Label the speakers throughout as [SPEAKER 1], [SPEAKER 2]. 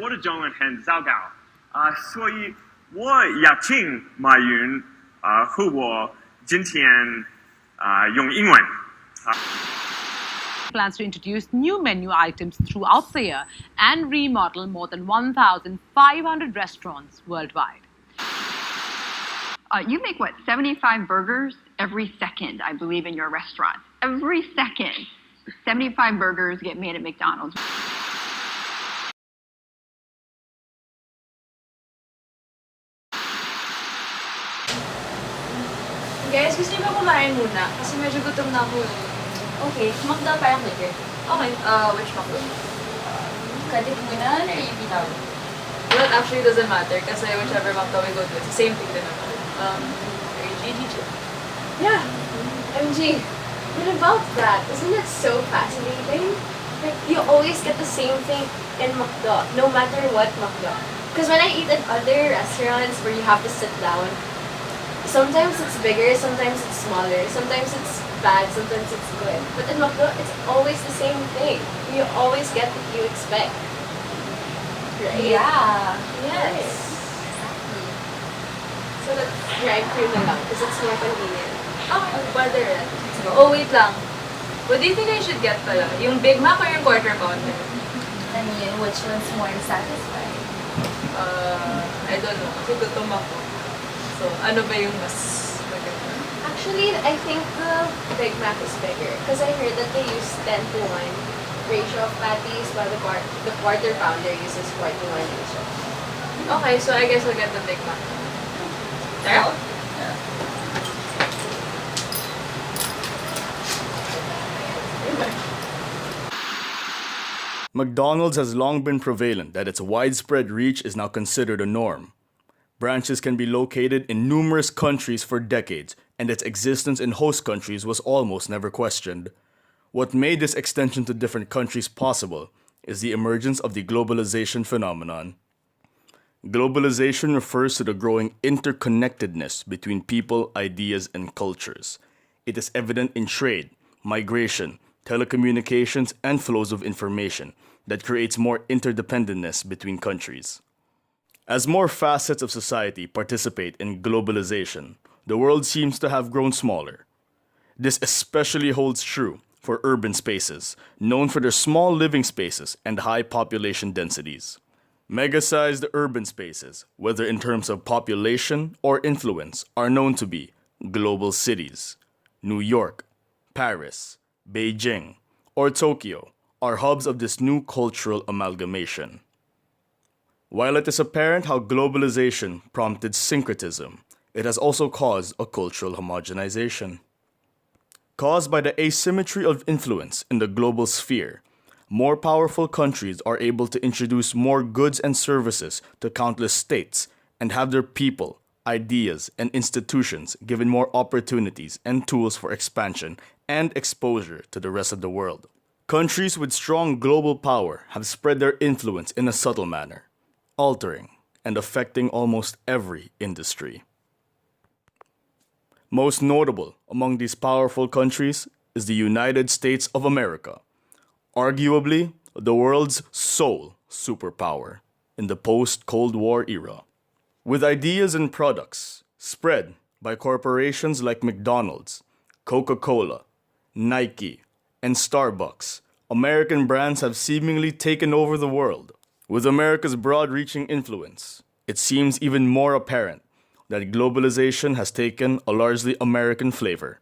[SPEAKER 1] 我的中文很糟糕所以我邀请马云和我今天用英文
[SPEAKER 2] plans to introduce new menu items throughout the year and remodel more than 1,500 restaurants worldwide.
[SPEAKER 3] You make, 75 burgers every second, I believe, in your restaurant. Every second, 75 burgers get made at McDonald's.
[SPEAKER 4] Guys, gusto niyo ba kumain muna? Kasi medyo gutom na ako.
[SPEAKER 5] Okay, McDonald parang quicker.
[SPEAKER 4] Okay, which McDonald?
[SPEAKER 5] Credit muna or yung bitaw?
[SPEAKER 4] Well, it actually doesn't matter kasi whichever McDonald we go to, it's the same thing din naman.
[SPEAKER 6] Yeah, MG, what about that? Isn't that so fascinating? Like, you always get the same thing in McDo, no matter what McDo. Because when I eat at other restaurants where you have to sit down, sometimes it's bigger, sometimes it's smaller, sometimes it's bad, sometimes it's good. But in McDo, it's always the same thing. You always get what you expect. Right?
[SPEAKER 5] Yeah.
[SPEAKER 6] Yes. So let's drive-thru na lang because it's more convenient.
[SPEAKER 4] Okay, pwede rin. Oh, wait lang. What do you think I should get pala? Yung Big Mac or yung Quarter Pounder?
[SPEAKER 5] I mean, which one's more satisfying?
[SPEAKER 4] I don't know. Kasi gutom ako. So, ano ba yung mas maganda?
[SPEAKER 6] Actually, I think the Big Mac is bigger because I heard that they use 10:1 ratio of patties while the Quarter Pounder uses 4:1 ratio.
[SPEAKER 4] Okay, so I guess I'll get the Big Mac. There?
[SPEAKER 7] McDonald's has long been prevalent that its widespread reach is now considered a norm. Branches can be located in numerous countries for decades, and its existence in host countries was almost never questioned. What made this extension to different countries possible is the emergence of the globalization phenomenon. Globalization refers to the growing interconnectedness between people, ideas, and cultures. It is evident in trade, migration, telecommunications, and flows of information that creates more interdependentness between countries. As more facets of society participate in globalization, the world seems to have grown smaller. This especially holds true for urban spaces, known for their small living spaces and high population densities. Mega-sized urban spaces, whether in terms of population or influence, are known to be global cities. New York, Paris, Beijing, or Tokyo are hubs of this new cultural amalgamation. While it is apparent how globalization prompted syncretism, it has also caused a cultural homogenization. Caused by the asymmetry of influence in the global sphere, more powerful countries are able to introduce more goods and services to countless states and have their people, ideas, and institutions given more opportunities and tools for expansion and exposure to the rest of the world. Countries with strong global power have spread their influence in a subtle manner, altering and affecting almost every industry. Most notable among these powerful countries is the United States of America, arguably the world's sole superpower in the post-Cold War era. With ideas and products spread by corporations like McDonald's, Coca-Cola, Nike, and Starbucks, American brands have seemingly taken over the world. With America's broad-reaching influence, it seems even more apparent that globalization has taken a largely American flavor,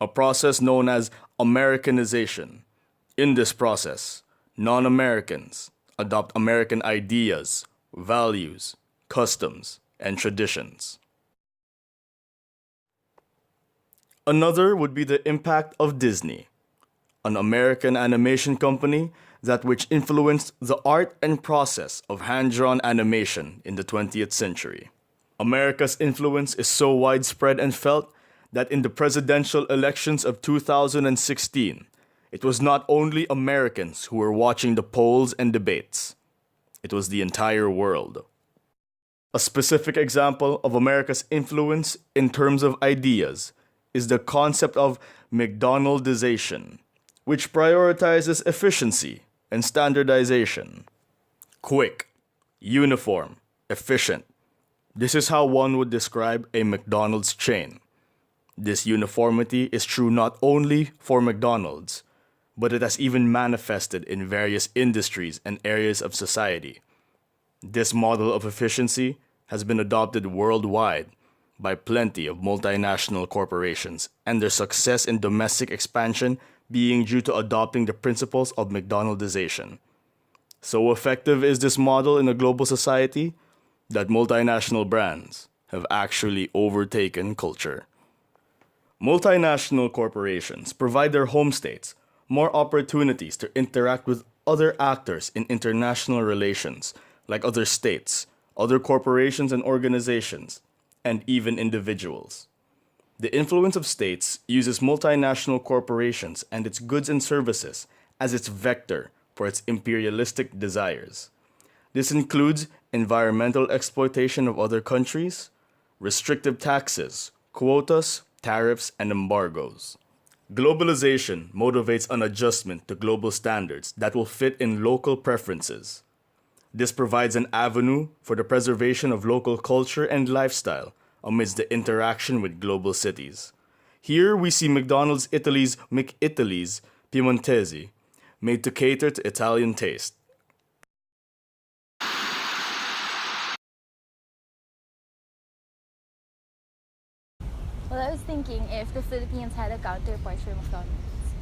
[SPEAKER 7] a process known as Americanization. In this process, non-Americans adopt American ideas, values, customs, and traditions. Another would be the impact of Disney, an American animation company which influenced the art and process of hand-drawn animation in the 20th century. America's influence is so widespread and felt that in the presidential elections of 2016, it was not only Americans who were watching the polls and debates. It was the entire world. A specific example of America's influence in terms of ideas is the concept of McDonaldization, which prioritizes efficiency and standardization. Quick, Uniform, efficient. This is how one would describe a McDonald's chain. This uniformity is true not only for McDonald's, but it has even manifested in various industries and areas of society. This model of efficiency has been adopted worldwide by plenty of multinational corporations, and their success in domestic expansion being due to adopting the principles of McDonaldization. So effective is this model in a global society that multinational brands have actually overtaken culture. Multinational corporations provide their home states more opportunities to interact with other actors in international relations, like other states, other corporations and organizations, and even individuals. The influence of states uses multinational corporations and its goods and services as its vector for its imperialistic desires. This includes environmental exploitation of other countries, restrictive taxes, quotas, tariffs, and embargoes. Globalization motivates an adjustment to global standards that will fit in local preferences. This provides an avenue for the preservation of local culture and lifestyle amidst the interaction with global cities. Here we see McDonald's Italy's McItaly's Piemontese, made to cater to Italian taste.
[SPEAKER 5] Well, I was thinking if the Philippines had a counterpart for McDonald's.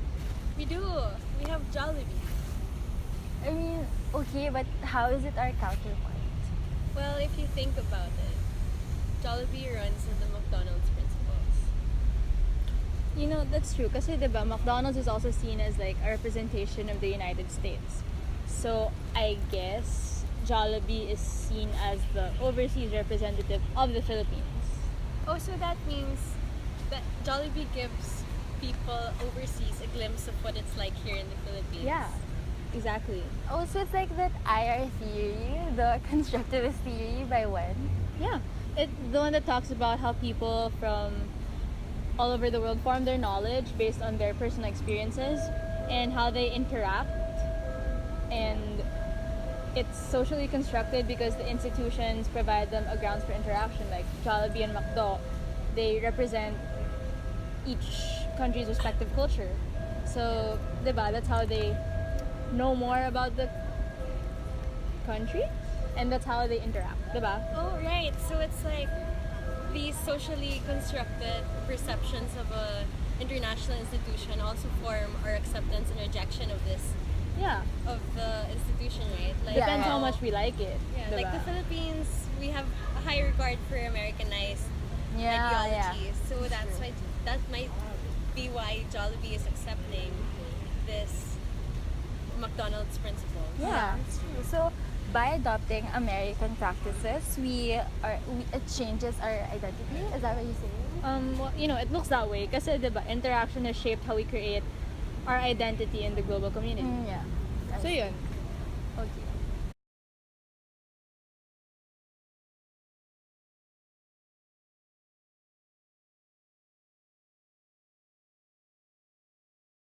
[SPEAKER 8] We do. We have Jollibee.
[SPEAKER 5] I mean, okay, but how is it our counterpart?
[SPEAKER 8] Well, if you think about it, Jollibee runs on the McDonald's principles.
[SPEAKER 9] You know, that's true. Kasi, diba, McDonald's is also seen as like a representation of the United States. So, I guess Jollibee is seen as the overseas representative of the Philippines.
[SPEAKER 8] Oh, so that means that Jollibee gives people overseas a glimpse of what it's like here in the Philippines.
[SPEAKER 9] Yeah, exactly.
[SPEAKER 5] Oh, so it's like that IR theory, the constructivist theory by when?
[SPEAKER 9] Yeah. It's the one that talks about how people from all over the world form their knowledge based on their personal experiences and how they interact. And it's socially constructed because the institutions provide them a grounds for interaction, like Jollibee and McDo. They represent each country's respective culture. So, diba, that's how they know more about the country, and that's how they interact, diba?
[SPEAKER 8] Oh, right. So it's like these socially constructed perceptions of a international institution also form our acceptance and rejection of this,
[SPEAKER 9] Yeah.
[SPEAKER 8] of the institution, right? Like,
[SPEAKER 9] Depends how much we like it.
[SPEAKER 8] Yeah, like
[SPEAKER 9] diba?
[SPEAKER 8] the Philippines, we have a high regard for Americanized ideology. So that's why, that might be why Jollibee is accepting this McDonald's principle.
[SPEAKER 5] Yeah, it's true. So, by adopting American practices, it changes our identity. Is that what you say?
[SPEAKER 9] Well, you know, it looks that way kasi, diba, interaction has shaped how we create our identity in the global community.
[SPEAKER 5] Yeah.
[SPEAKER 9] So, yun.
[SPEAKER 5] Okay.